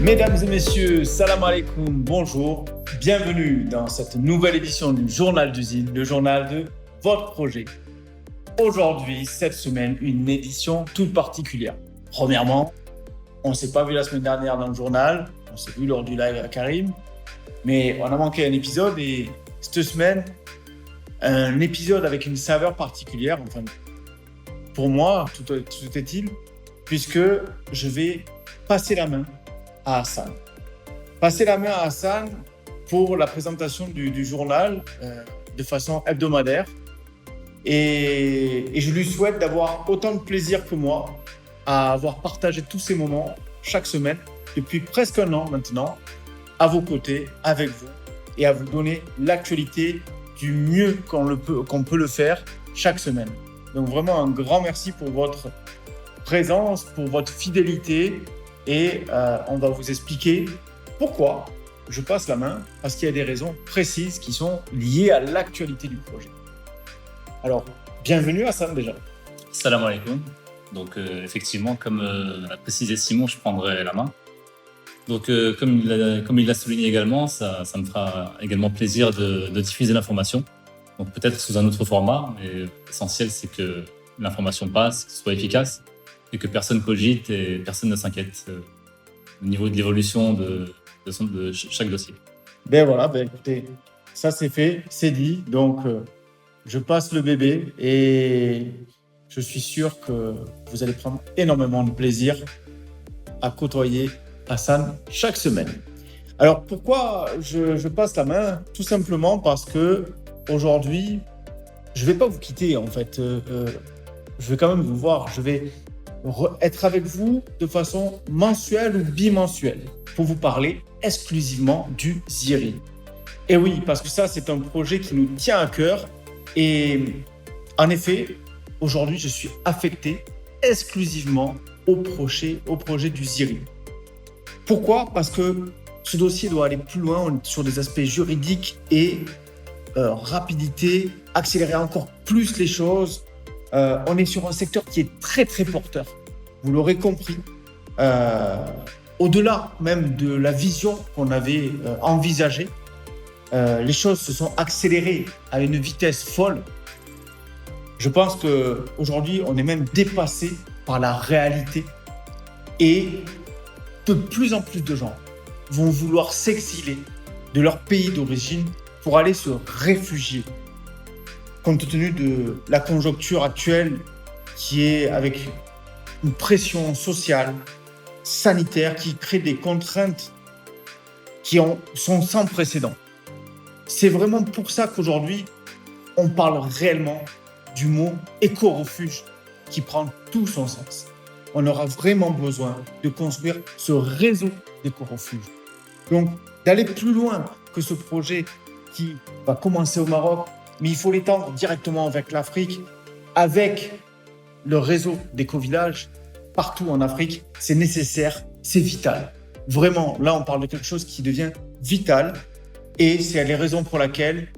Mesdames et messieurs, salam alaikum, bonjour, bienvenue dans cette nouvelle édition du Journal d'usine, le journal de votre projet. Aujourd'hui, cette semaine, une édition toute particulière. Premièrement, on ne s'est pas vu la semaine dernière dans le journal, on s'est vu lors du live à Karim, mais on a manqué un épisode et cette semaine, un épisode avec une saveur particulière, enfin, pour moi, tout est-il, puisque je vais passer la main à Hassan. Passer la main à Hassan pour la présentation du journal de façon hebdomadaire. Et je lui souhaite d'avoir autant de plaisir que moi à avoir partagé tous ces moments chaque semaine, depuis presque un an maintenant, à vos côtés, avec vous, et à vous donner l'actualité du mieux qu'on peut le faire chaque semaine. Donc vraiment un grand merci pour votre présence, pour votre fidélité. Et on va vous expliquer pourquoi je passe la main, parce qu'il y a des raisons précises qui sont liées à l'actualité du projet. Alors, bienvenue Hassan déjà. Salam alaikum. Donc effectivement, comme l'a précisé Simon, je prendrai la main. Donc comme il l'a souligné également, ça me fera également plaisir de diffuser l'information. Donc peut-être sous un autre format, mais l'essentiel c'est que l'information passe, que ce soit efficace, et que personne cogite et personne ne s'inquiète au niveau de l'évolution de chaque dossier. Écoutez, ça c'est fait, c'est dit. Donc, je passe le bébé et je suis sûr que vous allez prendre énormément de plaisir à côtoyer Hassan chaque semaine. Alors, pourquoi je passe la main? Tout simplement parce que aujourd'hui, je ne vais pas vous quitter en fait. Je vais quand même vous voir. Je vais être avec vous de façon mensuelle ou bimensuelle pour vous parler exclusivement du ZIRI. Et oui, parce que ça, c'est un projet qui nous tient à cœur. Et en effet, aujourd'hui, je suis affecté exclusivement au projet du ZIRI. Pourquoi? Parce que ce dossier doit aller plus loin sur des aspects juridiques et rapidité, accélérer encore plus les choses. On est sur un secteur qui est très très porteur, vous l'aurez compris, au-delà même de la vision qu'on avait envisagée. Les choses se sont accélérées à une vitesse folle. Je pense qu'aujourd'hui on est même dépassé par la réalité et de plus en plus de gens vont vouloir s'exiler de leur pays d'origine pour aller se réfugier, compte tenu de la conjoncture actuelle qui est avec une pression sociale, sanitaire, qui crée des contraintes qui sont sans précédent. C'est vraiment pour ça qu'aujourd'hui, on parle réellement du mot éco-refuge qui prend tout son sens. On aura vraiment besoin de construire ce réseau d'éco-refuges. Donc, d'aller plus loin que ce projet qui va commencer au Maroc, mais il faut l'étendre directement avec l'Afrique, avec le réseau d'éco-villages partout en Afrique. C'est nécessaire, c'est vital. Vraiment, là, on parle de quelque chose qui devient vital et c'est les raisons pour lesquelles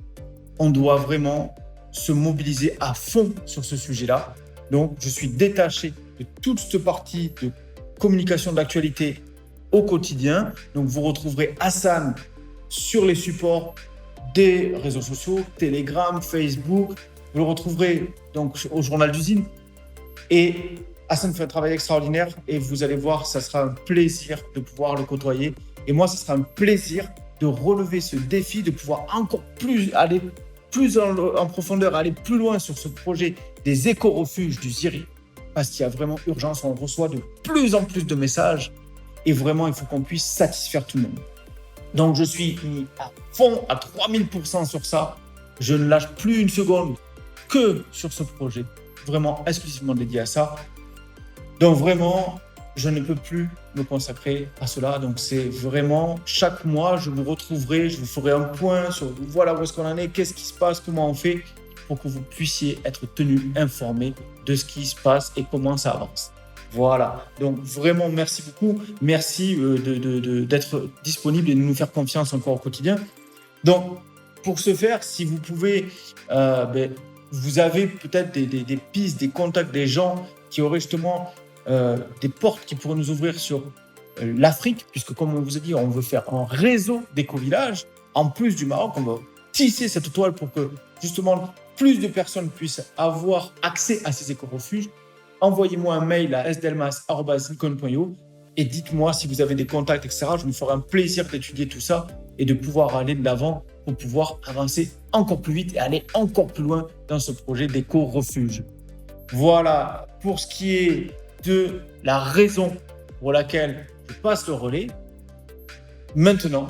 on doit vraiment se mobiliser à fond sur ce sujet-là. Donc, je suis détaché de toute cette partie de communication d'actualité au quotidien. Donc, vous retrouverez Hassan sur les supports des réseaux sociaux, Telegram, Facebook. Vous le retrouverez donc au Journal d'usine. Et Hassan fait un travail extraordinaire et vous allez voir, ça sera un plaisir de pouvoir le côtoyer. Et moi, ce sera un plaisir de relever ce défi, de pouvoir encore plus aller plus en profondeur, aller plus loin sur ce projet des éco-refuges du ZIRI. Parce qu'il y a vraiment urgence, on reçoit de plus en plus de messages et vraiment, il faut qu'on puisse satisfaire tout le monde. Donc, je suis à fond, à 3000% sur ça. Je ne lâche plus une seconde que sur ce projet, vraiment exclusivement dédié à ça. Donc, vraiment, je ne peux plus me consacrer à cela. Donc, c'est vraiment chaque mois, je vous retrouverai, je vous ferai un point sur voilà où est-ce qu'on en est, qu'est-ce qui se passe, comment on fait pour que vous puissiez être tenus informés de ce qui se passe et comment ça avance. Voilà, donc vraiment merci beaucoup, merci d'être disponible et de nous faire confiance encore au quotidien. Donc pour ce faire, si vous pouvez, vous avez peut-être des pistes, des contacts, des gens qui auraient justement des portes qui pourraient nous ouvrir sur l'Afrique, puisque comme on vous a dit, on veut faire un réseau d'éco-villages. En plus du Maroc, on va tisser cette toile pour que justement plus de personnes puissent avoir accès à ces éco-refuges. Envoyez-moi un mail à sdelmas@zincon.io et dites-moi si vous avez des contacts, etc. Je me ferai un plaisir d'étudier tout ça et de pouvoir aller de l'avant pour pouvoir avancer encore plus vite et aller encore plus loin dans ce projet d'éco-refuge. Voilà pour ce qui est de la raison pour laquelle je passe le relais. Maintenant,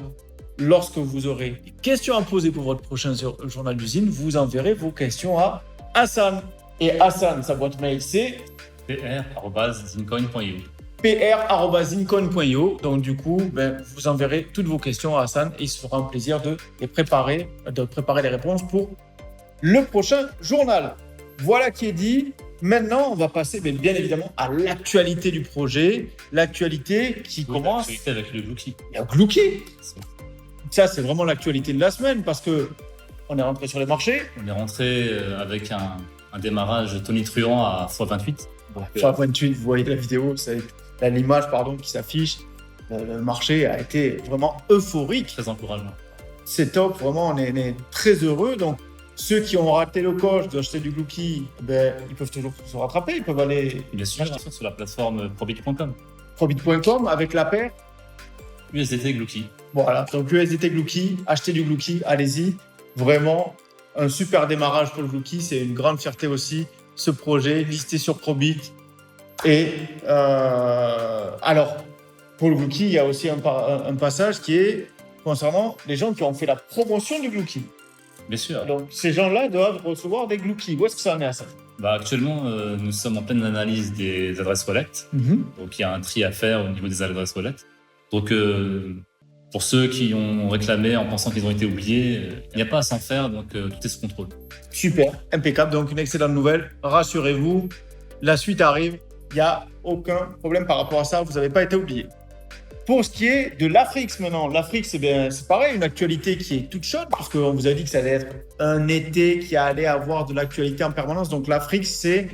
lorsque vous aurez des questions à poser pour votre prochain journal d'usine, vous enverrez vos questions à Hassan. Et Hassan, sa boîte mail, c'est pr@zincon.io. pr@zincon.io. Donc du coup, vous enverrez toutes vos questions à Hassan et il se fera un plaisir de préparer les réponses pour le prochain journal. Voilà qui est dit. Maintenant, on va passer bien évidemment à l'actualité du projet. L'actualité qui commence... L'actualité avec le Glouki. Le Glouki. Ça, c'est vraiment l'actualité de la semaine parce qu'on est rentré sur les marchés. On est rentré avec un démarrage tonitruant à x28. x28, vous voyez la vidéo, c'est l'image qui s'affiche. Le marché a été vraiment euphorique. Très encourageant. C'est top, vraiment, on est très heureux. Donc, ceux qui ont raté le coche d'acheter du Glouki, ils peuvent toujours se rattraper. Ils peuvent aller bien sûr sur la plateforme probit.com. Probit.com avec la paire USDT Glouki. Voilà, donc USDT Glouki, achetez du Glouki, allez-y. Vraiment, un super démarrage pour le Glouki. C'est une grande fierté aussi, ce projet listé sur Probit. Et alors, pour le Glouki, il y a aussi un passage qui est concernant les gens qui ont fait la promotion du Glouki. Bien sûr. Donc, ces gens-là doivent recevoir des Glouki. Où est-ce que ça en est à ça ? Actuellement, nous sommes en pleine analyse des adresses wallet. Donc, il y a un tri à faire au niveau des adresses wallet. Donc, pour ceux qui ont réclamé en pensant qu'ils ont été oubliés, il n'y a pas à s'en faire, donc tout est sous contrôle. Super, impeccable. Donc, une excellente nouvelle. Rassurez-vous, la suite arrive. Il n'y a aucun problème par rapport à ça. Vous n'avez pas été oubliés. Pour ce qui est de l'Afrix maintenant, l'Afrix, c'est pareil, une actualité qui est toute chaude, parce qu'on vous a dit que ça allait être un été qui allait avoir de l'actualité en permanence. Donc l'Afrix, c'est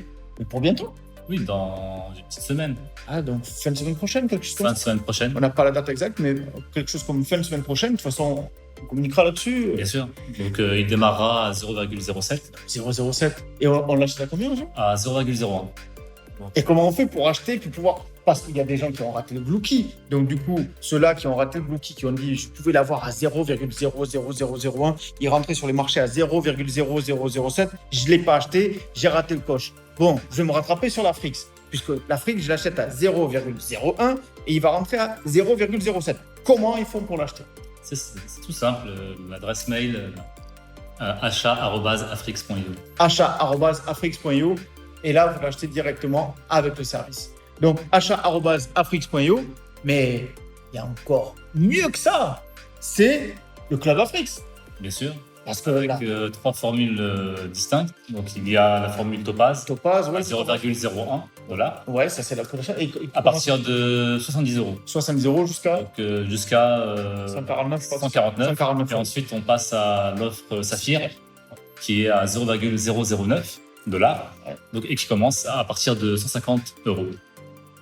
pour bientôt. Oui, dans une petite semaine. Ah, donc fin de semaine prochaine, quelque chose comme ça. Fin de semaine prochaine. On n'a pas la date exacte, mais quelque chose comme fin de semaine prochaine. De toute façon, on communiquera là-dessus. Bien sûr. Donc il démarrera à 0,07. 0,07. Et on l'achète à combien, Jean ? À 0,01. Et comment on fait pour acheter puis pouvoir... Parce qu'il y a des gens qui ont raté le Glouki. Donc, du coup, ceux-là qui ont raté le Glouki, qui ont dit je pouvais l'avoir à 0,00001, ils rentraient sur les marchés à 0,0007. Je ne l'ai pas acheté, j'ai raté le coche. Bon, je vais me rattraper sur l'Afrix, puisque l'Afrix, je l'achète à 0,01 et il va rentrer à 0,07. Comment ils font pour l'acheter ? C'est tout simple. L'adresse mail achat@afrix.io. achat@afrix.io. Et là, vous l'achetez directement avec le service. Donc, achat@afrix.io, mais il y a encore mieux que ça. C'est le Club Afrix. Bien sûr. Parce que avec 3 formules distinctes. Donc, il y a la formule Topaz, ouais, à 0,01 $. Ouais, ça c'est la cotation. À partir de 70 €. 70 € jusqu'à jusqu'à 149, je crois. 149. Et ensuite, on passe à l'offre Saphir, qui est à 0,009 $. Ouais. Donc, et qui commence à partir de 150 €.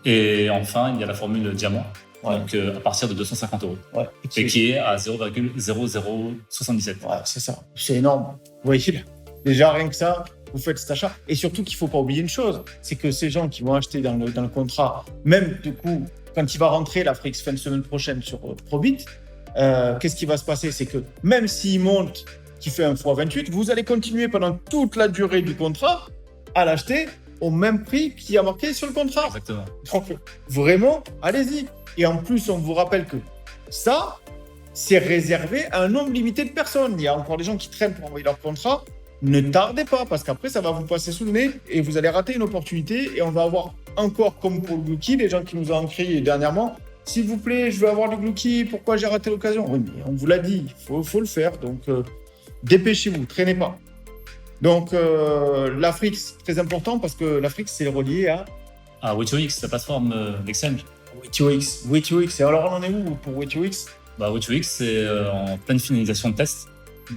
Et enfin, il y a la formule Diamant, ouais. Donc à partir de 250 €. Ouais. Et qui est à 0,0077. Ouais, c'est ça. C'est énorme. Vous voyez, déjà rien que ça, vous faites cet achat. Et surtout qu'il ne faut pas oublier une chose, c'est que ces gens qui vont acheter dans le contrat, même du coup, quand il va rentrer l'Afrix fin de semaine prochaine sur Probit, qu'est-ce qui va se passer ? C'est que même s'il monte, qui fait un x28, vous allez continuer pendant toute la durée du contrat à l'acheter au même prix qui a marqué sur le contrat. Exactement. Donc, vraiment, allez-y. Et en plus, on vous rappelle que ça, c'est réservé à un nombre limité de personnes. Il y a encore des gens qui traînent pour envoyer leur contrat. Ne tardez pas, parce qu'après, ça va vous passer sous le nez et vous allez rater une opportunité. Et on va avoir encore, comme pour le Glouki, des gens qui nous ont écrit dernièrement, s'il vous plaît, je veux avoir le Glouki, pourquoi j'ai raté l'occasion ? Oui, mais on vous l'a dit, il faut le faire. Donc, dépêchez-vous, traînez pas. Donc, l'Afrix, très important parce que l'Afrix, c'est relié à Way2X, la plateforme d'exchange. Way2X. Et alors, on en est où pour Way2X ? Way2X, c'est en pleine finalisation de test.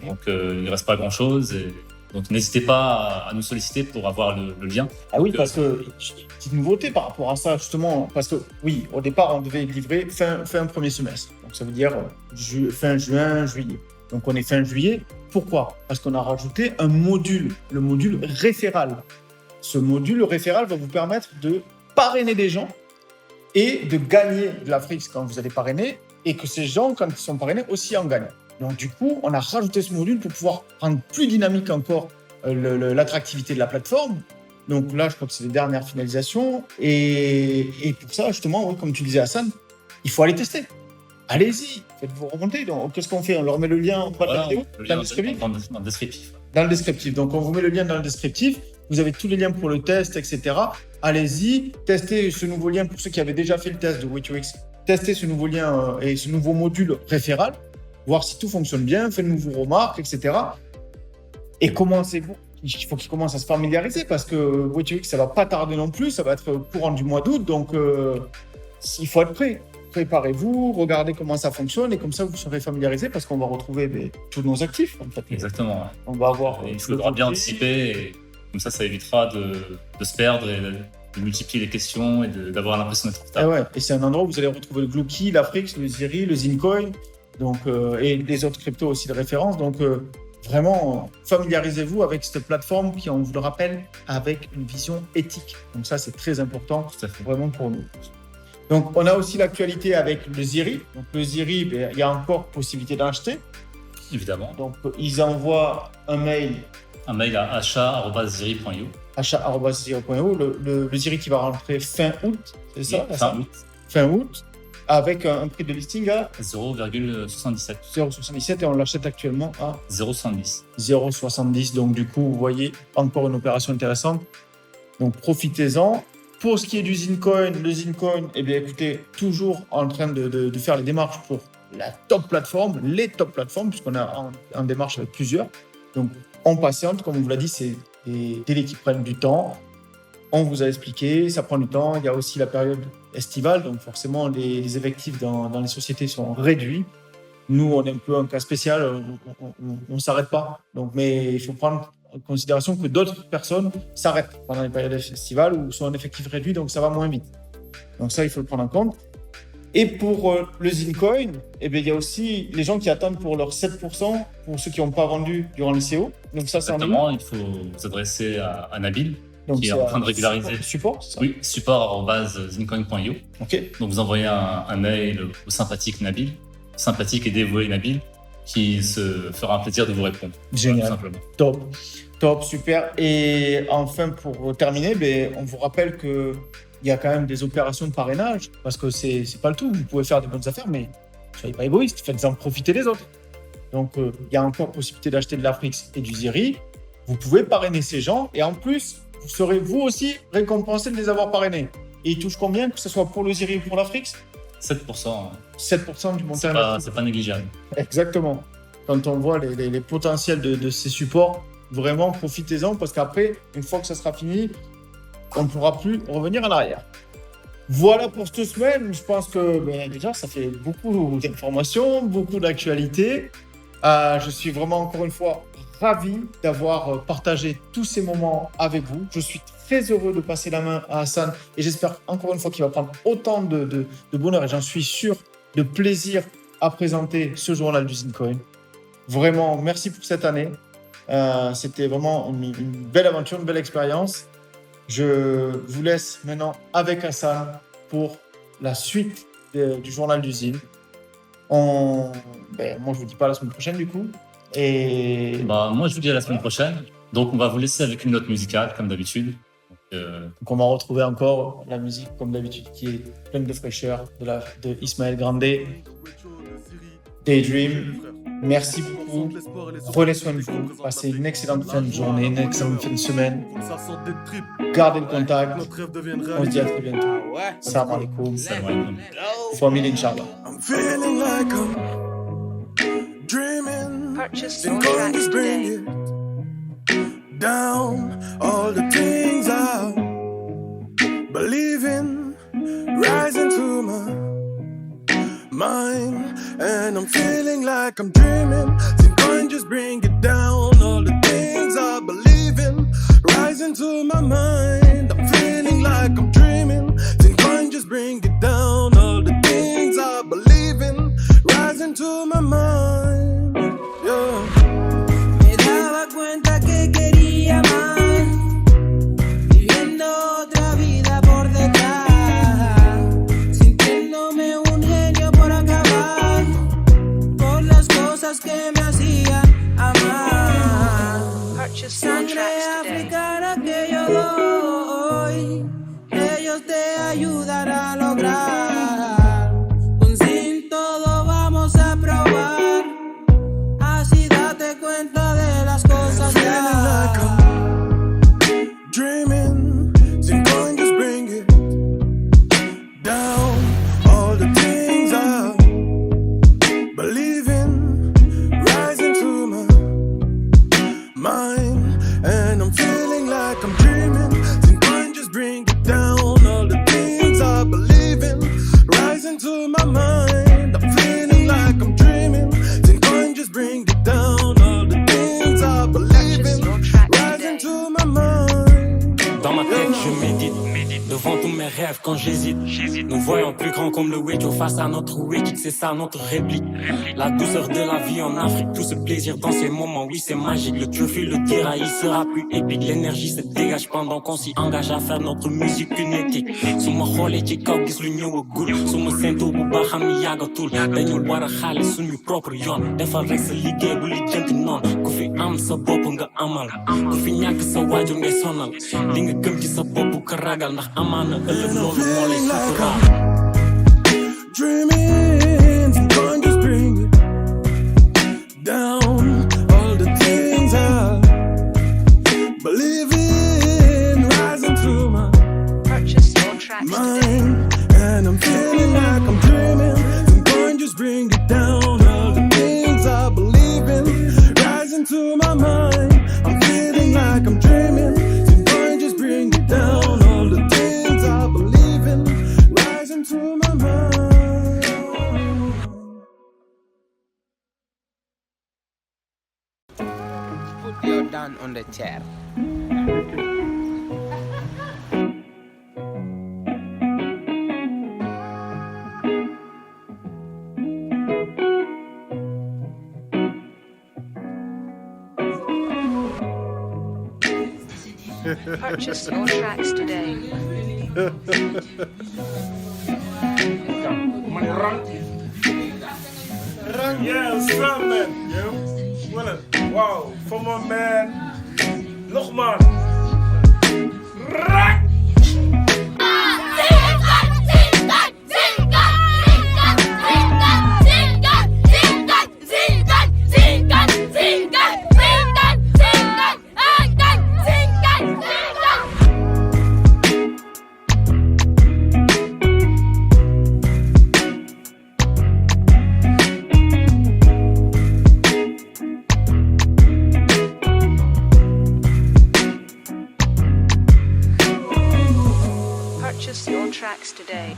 Donc, il ne reste pas grand-chose. Et Donc n'hésitez pas à nous solliciter pour avoir le lien. Ah oui, Donc, parce que petite nouveauté par rapport à ça, justement, parce que oui, au départ, on devait livrer fin premier semestre. Donc ça veut dire fin juin, juillet. Donc on est fin juillet. Pourquoi? Parce qu'on a rajouté un module, le module référal. Ce module référal va vous permettre de parrainer des gens et de gagner de la Frix quand vous allez parrainer, et que ces gens, quand ils sont parrainés, aussi en gagnent. Donc du coup, on a rajouté ce module pour pouvoir rendre plus dynamique encore l'attractivité de la plateforme. Donc là, je crois que c'est les dernières finalisations. Et pour ça, justement, oui, comme tu disais, Hassan, il faut aller tester. Allez-y, faites-vous remonter. Donc, qu'est-ce qu'on fait? On leur met le lien en bas de la vidéo, dans le descriptif. Dans le descriptif. Dans le descriptif. Donc, on vous met le lien dans le descriptif. Vous avez tous les liens pour le test, etc. Allez-y, testez ce nouveau lien pour ceux qui avaient déjà fait le test de Way2X. Testez ce nouveau lien et ce nouveau module référal, voir si tout fonctionne bien, faites-nous vos remarques, etc. Et commencez-vous. Il faut qu'ils commencent à se familiariser parce que Way2X, ça va pas tarder non plus. Ça va être courant du mois d'août. Donc, il faut être prêt. Préparez-vous, regardez comment ça fonctionne et comme ça, vous serez familiarisé parce qu'on va retrouver tous nos actifs. En fait. Exactement. Ouais. On va avoir. Il faudra bien anticiper et comme ça évitera de se perdre et de multiplier les questions et d'avoir l'impression d'être en retard. Et, ouais. Et c'est un endroit où vous allez retrouver le Glucky, la Frix, le Ziri, le Zincoin donc, et les autres cryptos aussi de référence. Donc, vraiment, familiarisez-vous avec cette plateforme qui, on vous le rappelle, avec une vision éthique. Donc ça, c'est très important vraiment pour nous. Donc, on a aussi l'actualité avec le Ziri. Donc, le Ziri, il y a encore possibilité d'acheter. Évidemment. Donc, ils envoient un mail. Un mail à achat@ziri.io. Achat@ziri.io. Le Ziri qui va rentrer fin août, c'est ça? Oui, fin août. Fin août, avec un prix de listing à 0,77. 0,77 et on l'achète actuellement à 0,70. 0,70. Donc, du coup, vous voyez, encore une opération intéressante. Donc, profitez-en. Pour ce qui est du Zincoin, le Zincoin, eh bien, écoutez, toujours en train de faire les démarches pour la top plateforme, les top plateformes, puisqu'on a en démarche avec plusieurs. Donc, on patiente, comme on vous l'a dit, c'est des délais qui prennent du temps. On vous a expliqué, ça prend du temps. Il y a aussi la période estivale, donc forcément, les effectifs dans les sociétés sont réduits. Nous, on est un peu un cas spécial, on ne s'arrête pas. Donc, mais il faut prendre en considération que d'autres personnes s'arrêtent pendant les périodes estivales ou sont en effectif réduit, donc ça va moins vite. Donc ça, il faut le prendre en compte. Et pour le Zincoin, eh bien, il y a aussi les gens qui attendent pour leurs 7% pour ceux qui n'ont pas vendu durant le CO. Donc ça, c'est exactement, il faut vous adresser à Nabil, donc qui est en train de régulariser. Support, c'est ça? Oui, support@zincoin.io. Okay. Donc vous envoyez un mail au sympathique Nabil, sympathique et dévoué Nabil, qui se fera un plaisir de vous répondre. Génial. Tout simplement. Top, super. Et enfin, pour terminer, on vous rappelle qu'il y a quand même des opérations de parrainage, parce que c'est pas le tout. Vous pouvez faire de bonnes affaires, mais ne soyez pas égoïste, faites-en profiter les autres. Donc, il y a encore possibilité d'acheter de la Frix et du Ziri. Vous pouvez parrainer ces gens, et en plus, vous serez vous aussi récompensé de les avoir parrainés. Et ils touchent combien, que ce soit pour le Ziri ou pour la Frix? 7%. 7% du montant investi. C'est pas négligeable. Exactement. Quand on voit les potentiels de ces supports, vraiment profitez-en parce qu'après, une fois que ça sera fini, on ne pourra plus revenir en arrière. Voilà pour cette semaine. Je pense que déjà, ça fait beaucoup d'informations, beaucoup d'actualités. Je suis vraiment encore une fois ravi d'avoir partagé tous ces moments avec vous. Je suis très heureux de passer la main à Hassan et j'espère encore une fois qu'il va prendre autant de bonheur et j'en suis sûr de plaisir à présenter ce journal du Zincoin. Vraiment, merci pour cette année. C'était vraiment une belle aventure, une belle expérience. Je vous laisse maintenant avec Hassan pour la suite du journal du Zin. Moi, je vous dis pas la semaine prochaine du coup. Et moi, je vous dis à la semaine prochaine. Donc, on va vous laisser avec une note musicale, comme d'habitude. Donc, on va retrouver encore la musique, comme d'habitude, qui est pleine de fraîcheur, de Ismaël Grande, Daydream. Merci beaucoup. Prenez soin de vous. Passez une excellente fin de journée, une excellente fin de semaine. Gardez le contact. On se dit à très bientôt. Salam alaikum. Famille, Inch'Allah. Purchase your track today. Down all the things I believe in, rising to my mind, and I'm feeling like I'm dreaming. Zincoin, just bring it down all the things I believe ayudará a lograr. Con Sin todo vamos a probar. Así date cuenta de las cosas ya. Dreaming, Sin Coin just bring it down. All the things I believe in, rising to my mind, and I'm feeling like I'm dreaming. Sin Coin just bring it down. All the things I believe in, rising to my mind. I'm feeling like I'm dreaming. Sin Coin just bring it down. All the things I believe in, rising to my mind. Dans ma tête, je médite. Devant tous mes rêves, quand j'hésite, nous voyons plus grand comme le Ouédio face à notre Ouédio, c'est ça notre réplique. La douceur de la vie en Afrique, tout ce plaisir dans ces moments, oui c'est magique. Le trophy, le dira, il sera plus épique. L'énergie se dégage pendant qu'on s'y engage à faire notre musique kinétique. Suma xoolee ci kaw gis lu ñëwagul, suma séntu bu baax xam ni yàggatul. Dañu war a xaale suñu propre yoon, defal rek sa liggéey bu lijjanti noonu. Ku fi am sa bopp nga amal, ku fi ñàkk sa waajur ngay sonal. Li nga gëm ci sa bopp ka ragal ndax amaana ëllëg loolu moo lay suturaal. Dreaming, Sin Coin just bring it down. All the things I believe in, rising to my Purchase your tracks today. mind, and I'm feeling like I'm dreaming. Sin Coin just bring it down. All the things I believe in, rising to my mind. I'm feeling like I'm dreaming. Sin Coin just bring it down. All the things I believe in, rising to my mind. Put your down on the chair. Purchase your tracks today. Yeah, what's up, man? Yo, Willem. Wow, for my man, Lochman. Rak! Purchase your tracks today.